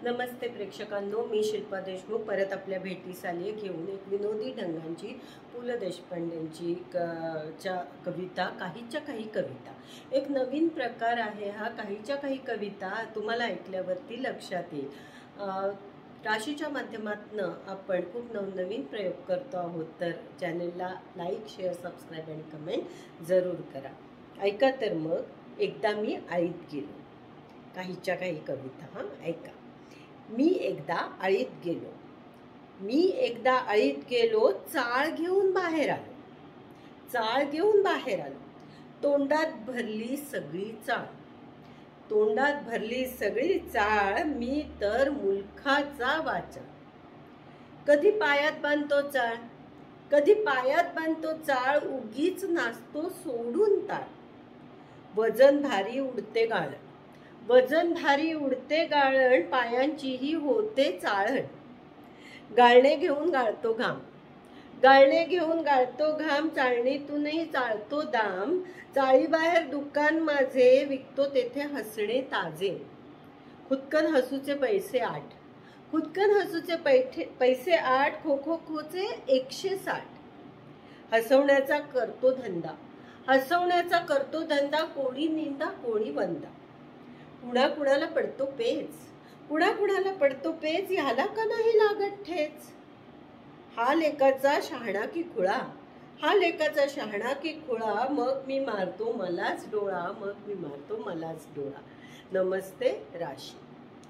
नमस्ते प्रेक्षकांनो, मी शिल्पा देशमुख परत आपल्या भेटीस आली घेऊन एक विनोदी ढंगांची पु ल देशपांडेंची कविता काहीच्या काही कविता। एक नवीन प्रकार आहे हा काहीच्या काही कविता। तुम्हाला ऐकल्यावरती लक्षात येईल। राशीच्या माध्यमातून आपण खूप नवनवीन प्रयोग करतो आहोत, तर चॅनलला लाईक, शेअर, सबस्क्राईब आणि कमेंट जरूर करा। ऐका तर मग, एकदा मी आळीत गेलो। काहीच्या काही कविता ऐका। मी एकदा आळीत गेलो, चाळ घेऊन बाहेर आलो। तोंडात भरली सगळी चाळ, मी तर मुलखाचा वाचा। कधी पायात बांधतो चाळ, उगीच नाचतो सोडून ताळ। वजन भारी उडते गाळण, पायांचीही होते चाळण। गाळणे घेऊन गाळतो घाम, चाळणीतूनही चाळतो दाम। चाळीबाहेर दुकान माझे, विकतो तेथे हसणे ताजे। खुदकन हसूचे पैसे 8, खोचे 160। हसवण्याचा करतो धंदा, कोणी निंदा कोणी वंदा। कुणाला पडतो पेच, ह्याला का नाही लागत ठेच। हा लेकाचा शहाणा की खुळा, मग मी मारतो मलाच डोळा। नमस्ते राशी।